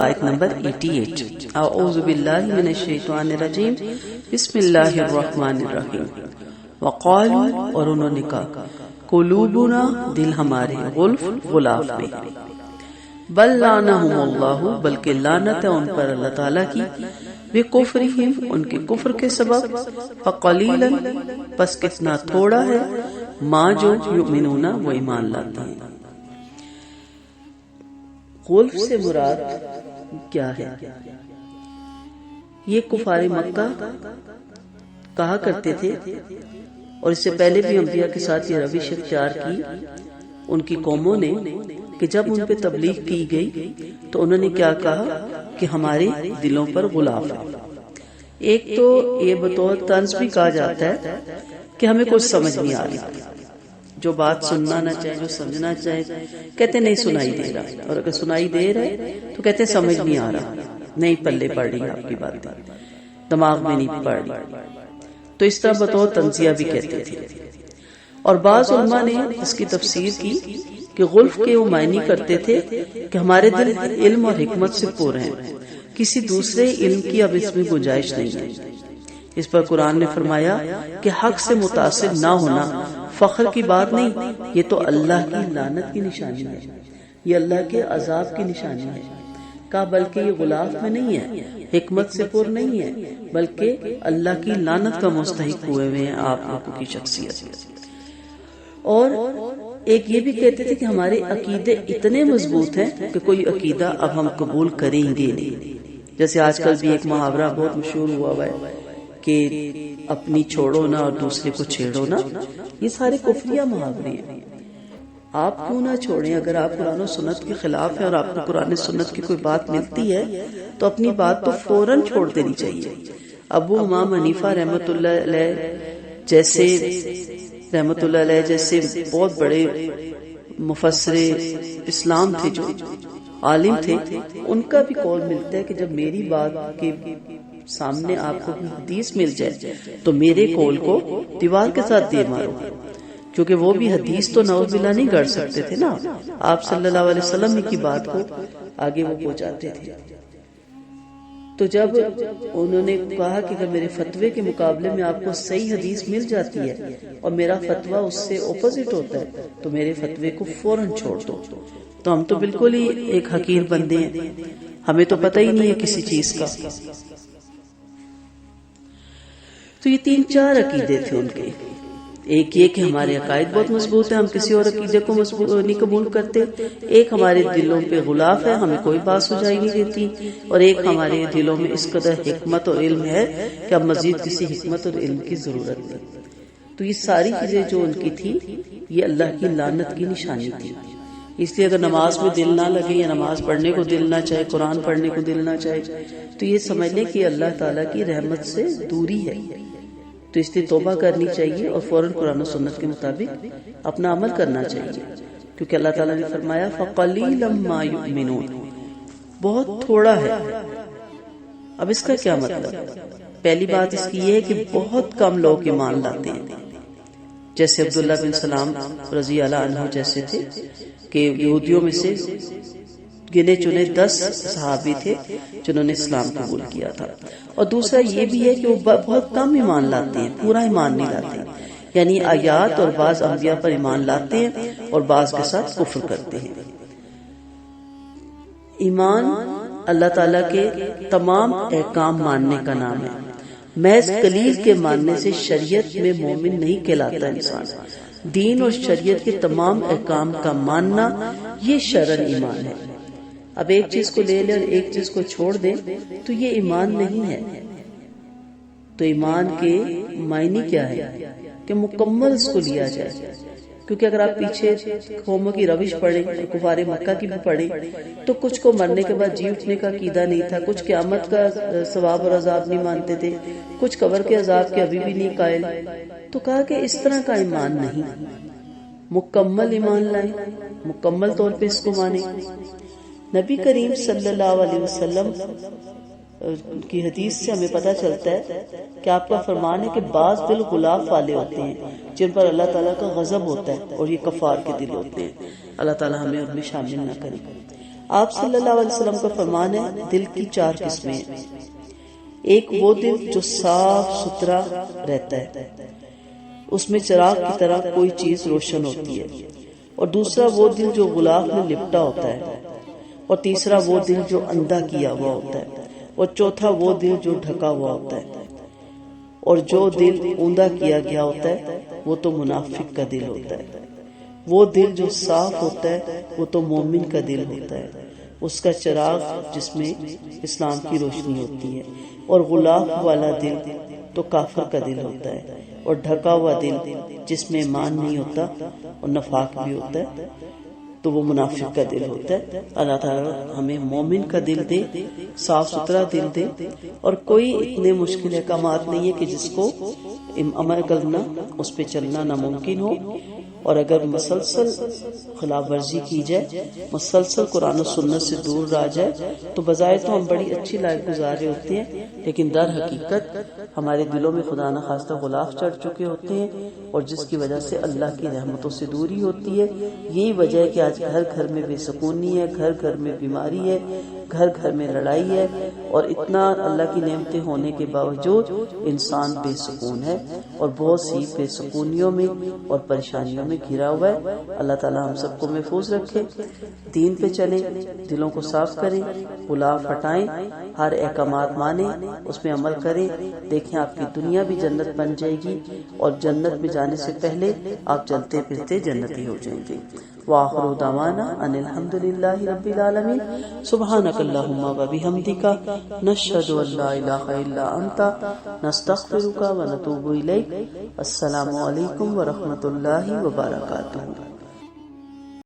آیت نمبر 88۔ اعوذ باللہ من الشیطان الرجیم، بسم اللہ الرحمن الرحیم۔ وقالوا، اور انہوں نے کہا، قلوبنا، دل ہمارے، غلف، غلاف میں، بل لعنہم اللہ، بلکہ لعنت ہے ان پر اللہ تعالیٰ کی، بکفرہم، ان کے کفر کے سبب، فقلیلا، پس کتنا تھوڑا ہے، ما جو یؤمنون، وہ ایمان لاتے ہیں۔ غلف سے مراد کیا ہے؟ یہ کفار مکہ کہا کرتے تھے، اور اس سے پہلے بھی انبیاء کے ساتھ یہ روش اختیار کی ان کی قوموں نے، کہ جب ان پہ تبلیغ کی گئی تو انہوں نے کیا کہا کہ ہمارے دلوں پر غلاف ہے۔ ایک تو یہ بطور طنز بھی کہا جاتا ہے کہ ہمیں کچھ سمجھ نہیں آ رہا، جو بات سننا نہ چاہے، جو سمجھنا چاہے، کہتے نہیں سنائی دے رہا، اور اگر سنائی دے رہے تو کہتے سمجھ نہیں آ رہا، نہیں پلے پڑ رہی آپ کی باتیں، دماغ میں نہیں پڑ رہی، تو اس طرح بطور تنزیہ بھی کہتے تھے۔ اور بعض علماء نے اس کی تفسیر کی کہ غلف کے وہ معنی کرتے تھے کہ ہمارے دل علم اور حکمت سے پر ہیں، کسی دوسرے علم کی اب اس میں گنجائش نہیں ہے۔ اس پر قرآن نے فرمایا کہ حق سے متاثر نہ ہونا فخر کی بات نہیں، یہ تو اللہ کی لعنت کی نشانی ہے، یہ اللہ کے عذاب کی نشانی ہے۔ کہا بلکہ یہ غلاف میں نہیں ہے، حکمت سے پر نہیں ہے، بلکہ اللہ کی لعنت کا مستحق ہوئے ہوئے ہیں آپ لوگوں کی شخصیت۔ اور ایک یہ بھی کہتے تھے کہ ہمارے عقیدے اتنے مضبوط ہیں کہ کوئی عقیدہ اب ہم قبول کریں گے نہیں۔ جیسے آج کل بھی ایک محاورہ بہت مشہور ہوا ہے کہ اپنی چھوڑو نہ اور دوسرے کو چھیڑو نہ، یہ سارے کفریہ محاورے ہیں۔ آپ کیوں نہ چھوڑیں؟ اگر آپ قرآن و سنت کے خلاف ہیں اور آپ کو قرآن و سنت کی کوئی بات ملتی ہے تو اپنی بات تو فوراً چھوڑ دینی چاہیے۔ ابو امام حنیفہ رحمۃ اللہ علیہ جیسے بہت بڑے مفسر اسلام تھے، جو عالم تھے، ان کا بھی قول ملتا ہے کہ جب میری بات کے سامنے آپ کو حدیث مل جائے تو میرے قول کو دیوار کے ساتھ دے مارو، کیونکہ وہ بھی حدیث تو نعوذ باللہ نہیں گڑھ سکتے تھے نا، آپ صلی اللہ علیہ وسلم کی بات کو آگے وہ پہنچاتے تھے۔ تو جب انہوں نے کہا کہ اگر میرے فتوے کے مقابلے میں آپ کو صحیح حدیث مل جاتی ہے اور میرا فتویٰ اس سے اپوزٹ ہوتا ہے تو میرے فتوے کو فوراً چھوڑ دو۔ تو ہم تو بالکل ہی ایک حقیر بندے ہیں، ہمیں تو پتہ ہی نہیں ہے کسی چیز کا۔ تو یہ 3-4 عقیدے تھے ان کے۔ ایک یہ کہ ہمارے عقائد بہت مضبوط ہیں، ہم کسی اور عقیدے کو نہیں قبول کرتے۔ ایک ہمارے دلوں پہ غلاف ہے، ہمیں کوئی بات سجائی نہیں دیتی۔ اور ایک ہمارے دلوں میں اس قدر حکمت اور علم ہے کہ اب مزید کسی حکمت اور علم کی ضرورت نہیں۔ تو یہ ساری چیزیں جو ان کی تھی، یہ اللہ کی لعنت کی نشانی تھی۔ اس لیے اگر نماز میں دل نہ لگے یا نماز پڑھنے کو دل نہ چاہے، قرآن پڑھنے کو دل نہ چاہے، تو یہ سمجھ لیں کہ اللہ تعالیٰ کی رحمت سے دوری ہے۔ تو اس لیے توبہ کرنی چاہیے اور فوراً قرآن و سنت کے مطابق اپنا عمل کرنا چاہیے، کیونکہ اللہ تعالیٰ نے فرمایا فَقَلِيلًا مَا يُؤْمِنُونَ، بہت تھوڑا ہے۔ اب اس کا کیا مطلب؟ پہلی بات اس کی یہ ہے کہ بہت کم لوگ ایمان لاتے ہیں، جیسے عبداللہ بن سلام رضی اللہ عنہ جیسے تھے، کہ یہودیوں میں سے گنے چنے 10 صحابی تھے جنہوں نے اسلام قبول کیا تھا۔ اور دوسرا یہ بھی ہے کہ وہ بہت کم ایمان لاتے ہیں، پورا ایمان نہیں لاتے، یعنی آیات اور بعض انبیاء پر ایمان لاتے ہیں اور بعض کے ساتھ کفر کرتے ہیں۔ ایمان اللہ تعالیٰ کے تمام احکام ماننے کا نام ہے۔ محض قلیل کے ماننے سے شریعت میں مومن نہیں کہلاتا انسان۔ دین اور شریعت کے تمام احکام کا ماننا، یہ شرعن ایمان ہے۔ اب ایک چیز کو لے لے اور ایک چیز کو چھوڑ دے تو یہ ایمان نہیں ہے۔ تو ایمان کے معنی کیا ہے کہ مکمل اس کو لیا جائے، کیونکہ اگر آپ پیچھے قوموں کی روش پڑھیں، کفار مکہ کی بھی پڑھیں، تو کچھ کو مرنے کے بعد جی اٹھنے کا عقیدہ نہیں تھا، کچھ قیامت کا ثواب اور عذاب نہیں مانتے تھے، کچھ قبر کے عذاب کے ابھی بھی نہیں قائل۔ تو کہا کہ اس طرح کا ایمان نہیں، مکمل ایمان لائیں، مکمل طور پہ اس کو مانیں۔ نبی کریم صلی اللہ علیہ وسلم کی حدیث سے ہمیں پتہ چلتا ہے کہ آپ کا فرمان ہے کہ بعض دل غلاف والے ہوتے ہیں جن پر اللہ تعالیٰ کا غضب ہوتا ہے، اور یہ کفار کے دل ہوتے ہیں۔ اللہ تعالیٰ ہمیں ان میں شامل نہ کرے۔ آپ صلی اللہ علیہ وسلم کا فرمان ہے دل کی 4 قسمیں ہیں۔ ایک وہ دل جو صاف ستھرا رہتا ہے، اس میں چراغ کی طرح کوئی چیز روشن ہوتی ہے، اور دوسرا وہ دل جو غلاف میں لپٹا ہوتا ہے، اور تیسرا وہ دل جو اندھا کیا ہوا ہوتا ہے، اور چوتھا وہ دل جو ڈھکا ہوا ہوتا ہے، اور جو دل اوندا کیا گیا ہوتا ہے وہ تو منافق کا دل ہوتا ہے۔ وہ دل جو صاف ہوتا ہے وہ تو مومن کا دل ہوتا ہے، اس کا چراغ جس میں اسلام کی روشنی ہوتی ہے، اور غلاف والا دل تو کافر کا دل ہوتا ہے، اور ڈھکا ہوا دل جس میں ایمان نہیں ہوتا اور نفاق بھی ہوتا ہے تو وہ منافق کا دل ہوتا ہے۔ اللہ تعالیٰ ہمیں مومن کا دل دے، صاف ستھرا دل دے، اور کوئی اتنے مشکل احکامات نہیں ہے کہ جس کو عمل کرنا، اس پہ چلنا ناممکن ہو، اور اگر مسلسل خلاف ورزی کی جائے، مسلسل قرآن و سنت سے دور رہ جائے تو بظاہر تو ہم بڑی اچھی لائف گزار رہے ہوتے ہیں، لیکن در حقیقت ہمارے دلوں میں خدا نخواستہ غلاف چڑھ چکے ہوتے ہیں، اور جس کی وجہ سے اللہ کی رحمتوں سے دوری ہوتی ہے۔ یہی وجہ ہے کہ آج گھر گھر میں بے سکونی ہے، گھر گھر میں بیماری ہے، گھر گھر میں لڑائی ہے، اور اتنا اللہ کی نعمتیں ہونے کے باوجود انسان بے سکون ہے، اور بہت سی بے سکونیوں میں اور پریشانیوں میں گھرا ہوا ہے۔ اللہ تعالیٰ ہم سب کو محفوظ رکھے، دین پہ چلیں، دلوں کو صاف کریں، غلاف ہٹائیں، ہر احکامات مانیں، اس میں عمل کریں، دیکھیں آپ کی دنیا بھی جنت بن جائے گی، اور جنت میں جانے سے پہلے آپ چلتے پھرتے جنتی ہو جائیں گے۔ وآخر دعوانا ان الحمد للہ رب العالمین۔ سبحانک اللہم و بحمدک، نشہد ان لا الہ الا انت، نستغفرک و نتوب الیک۔ السلام علیکم ورحمۃ اللہ وبرکاتہ۔